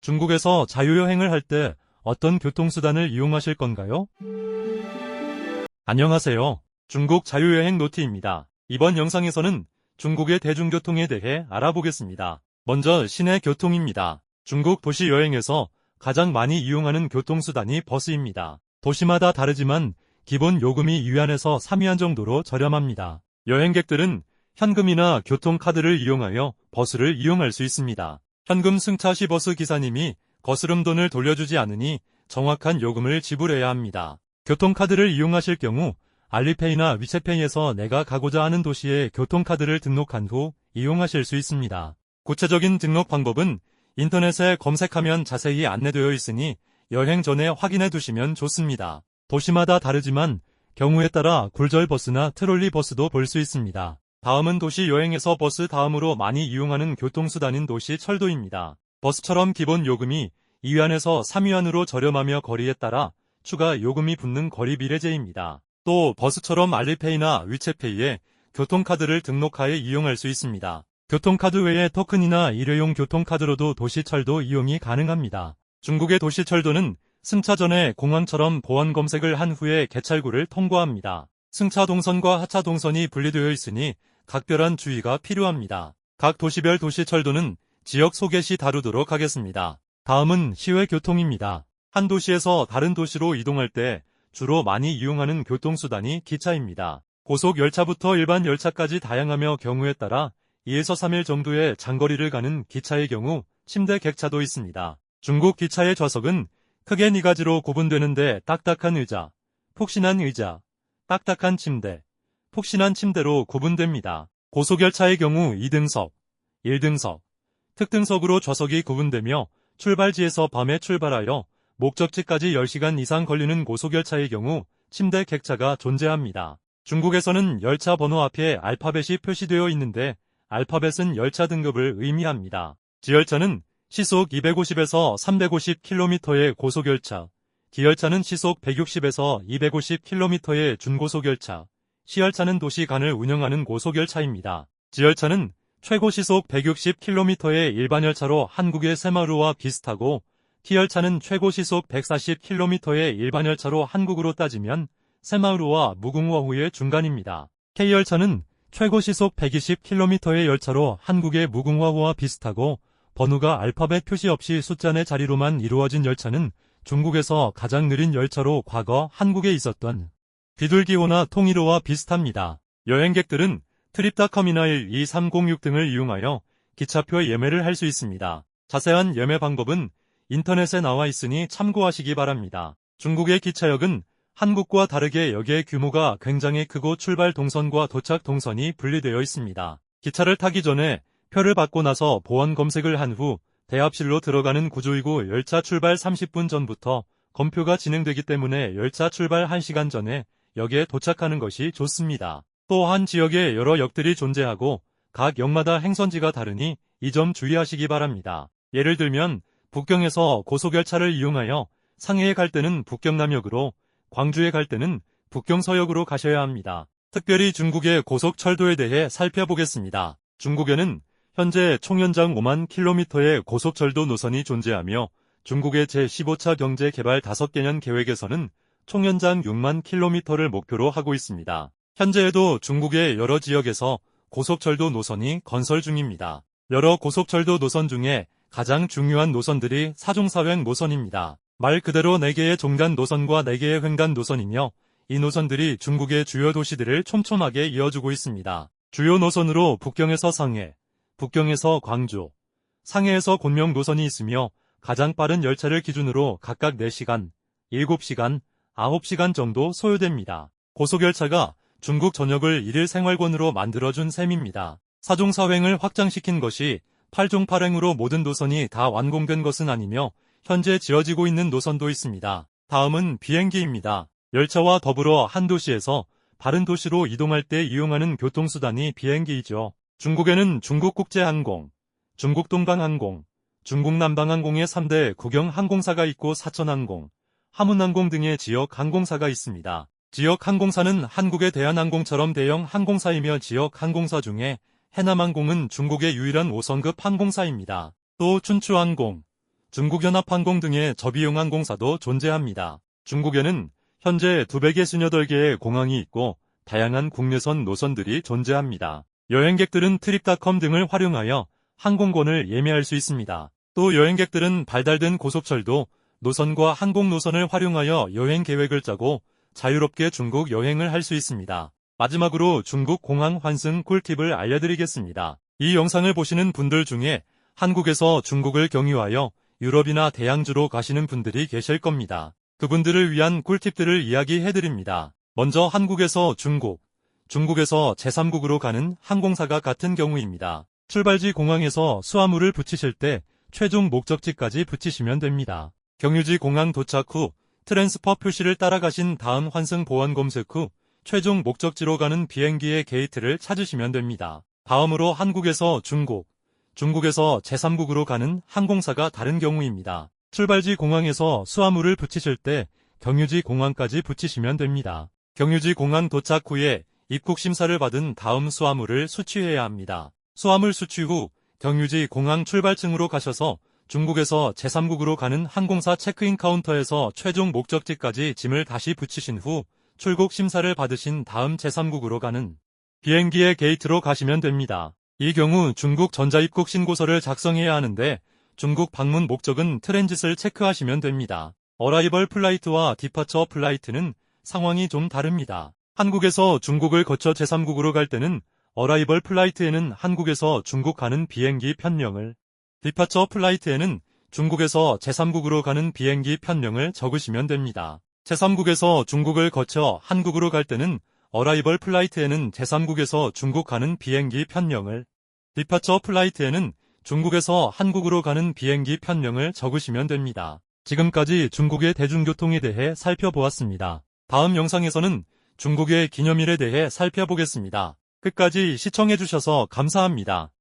중국에서 자유여행을 할 때 어떤 교통수단을 이용하실 건가요? 안녕하세요. 중국 자유여행 노티입니다. 이번 영상에서는 중국의 대중교통에 대해 알아보겠습니다. 먼저 시내 교통입니다. 중국 도시 여행에서 가장 많이 이용하는 교통수단이 버스입니다. 도시마다 다르지만 기본 요금이 위안에서 3위안 정도로 저렴합니다. 여행객들은 현금이나 교통카드를 이용하여 버스를 이용할 수 있습니다. 현금 승차 시 버스 기사님이 거스름 돈을 돌려주지 않으니 정확한 요금을 지불해야 합니다. 교통카드를 이용하실 경우 알리페이나 위챗페이에서 내가 가고자 하는 도시에 교통카드를 등록한 후 이용하실 수 있습니다. 구체적인 등록 방법은 인터넷에 검색하면 자세히 안내되어 있으니 여행 전에 확인해 두시면 좋습니다. 도시마다 다르지만 경우에 따라 굴절버스나 트롤리버스도 볼 수 있습니다. 다음은 도시 여행에서 버스 다음으로 많이 이용하는 교통수단인 도시 철도입니다. 버스처럼 기본 요금이 2위안에서 3위안으로 저렴하며 거리에 따라 추가 요금이 붙는 거리 비례제입니다. 또 버스처럼 알리페이나 위챗페이에 교통카드를 등록하여 이용할 수 있습니다. 교통카드 외에 토큰이나 일회용 교통카드로도 도시철도 이용이 가능합니다. 중국의 도시철도는 승차 전에 공항처럼 보안 검색을 한 후에 개찰구를 통과합니다. 승차 동선과 하차 동선이 분리되어 있으니 각별한 주의가 필요합니다. 각 도시별 도시철도는 지역 소개 시 다루도록 하겠습니다. 다음은 시외 교통입니다. 한 도시에서 다른 도시로 이동할 때 주로 많이 이용하는 교통수단이 기차입니다. 고속 열차부터 일반 열차까지 다양하며 경우에 따라 2에서 3일 정도의 장거리를 가는 기차의 경우 침대 객차도 있습니다. 중국 기차의 좌석은 크게 4가지로 구분되는데 딱딱한 의자, 푹신한 의자, 딱딱한 침대, 푹신한 침대로 구분됩니다. 고속열차의 경우 2등석, 1등석, 특등석으로 좌석이 구분되며 출발지에서 밤에 출발하여 목적지까지 10시간 이상 걸리는 고속열차의 경우 침대 객차가 존재합니다. 중국에서는 열차 번호 앞에 알파벳이 표시되어 있는데 알파벳은 열차 등급을 의미합니다. 지열차는 시속 250에서 350km의 고속열차, 기열차는 시속 160에서 250km의 준고속열차, 시열차는 도시 간을 운영하는 고속열차입니다. 지열차는 최고 시속 160km의 일반 열차로 한국의 새마을호와 비슷하고 T열차는 최고 시속 140km의 일반 열차로 한국으로 따지면 새마을호와 무궁화호의 중간입니다. K열차는 최고 시속 120km의 열차로 한국의 무궁화호와 비슷하고 번호가 알파벳 표시 없이 숫자 내 자리로만 이루어진 열차는 중국에서 가장 느린 열차로 과거 한국에 있었던 비둘기호나 통일호와 비슷합니다. 여행객들은 트립닷컴이나 12306 등을 이용하여 기차표 예매를 할 수 있습니다. 자세한 예매 방법은 인터넷에 나와 있으니 참고하시기 바랍니다. 중국의 기차역은 한국과 다르게 역의 규모가 굉장히 크고 출발 동선과 도착 동선이 분리되어 있습니다. 기차를 타기 전에 표를 받고 나서 보안 검색을 한 후 대합실로 들어가는 구조이고 열차 출발 30분 전부터 검표가 진행되기 때문에 열차 출발 1시간 전에 역에 도착하는 것이 좋습니다. 또 한 지역에 여러 역들이 존재하고 각 역마다 행선지가 다르니 이 점 주의하시기 바랍니다. 예를 들면 북경에서 고속열차를 이용하여 상해에 갈 때는 북경남역으로, 광주에 갈 때는 북경서역으로 가셔야 합니다. 특별히 중국의 고속철도에 대해 살펴보겠습니다. 중국에는 현재 총연장 5만 km의 고속철도 노선이 존재하며 중국의 제15차 경제개발 5개년 계획에서는 총연장 6만 km를 목표로 하고 있습니다. 현재에도 중국의 여러 지역에서 고속철도 노선이 건설 중입니다. 여러 고속철도 노선 중에 가장 중요한 노선들이 사중사횡 노선입니다. 말 그대로 4개의 종단 노선과 4개의 횡단 노선이며 이 노선들이 중국의 주요 도시들을 촘촘하게 이어주고 있습니다. 주요 노선으로 북경에서 상해, 북경에서 광주, 상해에서 곤명 노선이 있으며 가장 빠른 열차를 기준으로 각각 4시간, 7시간, 9시간 정도 소요됩니다. 고속열차가 중국 전역을 일일 생활권으로 만들어준 셈입니다. 사중사횡을 확장시킨 것이 8종 8행으로 모든 노선이 다 완공된 것은 아니며 현재 지어지고 있는 노선도 있습니다. 다음은 비행기입니다. 열차와 더불어 한 도시에서 다른 도시로 이동할 때 이용하는 교통수단이 비행기이죠. 중국에는 중국국제항공, 중국동방항공, 중국남방항공의 3대 국영 항공사가 있고 사천항공, 하문항공 등의 지역 항공사가 있습니다. 지역 항공사는 한국의 대한항공처럼 대형 항공사이며 지역 항공사 중에 해남항공은 중국의 유일한 5성급 항공사입니다. 또 춘추항공, 중국연합항공 등의 저비용항공사도 존재합니다. 중국에는 현재 258개의 공항이 있고 다양한 국내선 노선들이 존재합니다. 여행객들은 트립닷컴 등을 활용하여 항공권을 예매할 수 있습니다. 또 여행객들은 발달된 고속철도, 노선과 항공 노선을 활용하여 여행 계획을 짜고 자유롭게 중국 여행을 할 수 있습니다. 마지막으로 중국 공항 환승 꿀팁을 알려드리겠습니다. 이 영상을 보시는 분들 중에 한국에서 중국을 경유하여 유럽이나 대양주로 가시는 분들이 계실 겁니다. 그분들을 위한 꿀팁들을 이야기해드립니다. 먼저 한국에서 중국, 중국에서 제3국으로 가는 항공사가 같은 경우입니다. 출발지 공항에서 수화물을 붙이실 때 최종 목적지까지 붙이시면 됩니다. 경유지 공항 도착 후 트랜스퍼 표시를 따라가신 다음 환승 보안 검색 후 최종 목적지로 가는 비행기의 게이트를 찾으시면 됩니다. 다음으로 한국에서 중국, 중국에서 제3국으로 가는 항공사가 다른 경우입니다. 출발지 공항에서 수화물을 붙이실 때 경유지 공항까지 붙이시면 됩니다. 경유지 공항 도착 후에 입국 심사를 받은 다음 수화물을 수취해야 합니다. 수화물 수취 후 경유지 공항 출발층으로 가셔서 중국에서 제3국으로 가는 항공사 체크인 카운터에서 최종 목적지까지 짐을 다시 붙이신 후 출국 심사를 받으신 다음 제3국으로 가는 비행기의 게이트로 가시면 됩니다. 이 경우 중국 전자입국 신고서를 작성해야 하는데 중국 방문 목적은 트랜짓을 체크하시면 됩니다. 어라이벌 플라이트와 디파처 플라이트는 상황이 좀 다릅니다. 한국에서 중국을 거쳐 제3국으로 갈 때는 어라이벌 플라이트에는 한국에서 중국 가는 비행기 편명을, 디파처 플라이트에는 중국에서 제3국으로 가는 비행기 편명을 적으시면 됩니다. 제3국에서 중국을 거쳐 한국으로 갈 때는 어라이벌 플라이트에는 제3국에서 중국 가는 비행기 편명을, 디파처 플라이트에는 중국에서 한국으로 가는 비행기 편명을 적으시면 됩니다. 지금까지 중국의 대중교통에 대해 살펴보았습니다. 다음 영상에서는 중국의 기념일에 대해 살펴보겠습니다. 끝까지 시청해주셔서 감사합니다.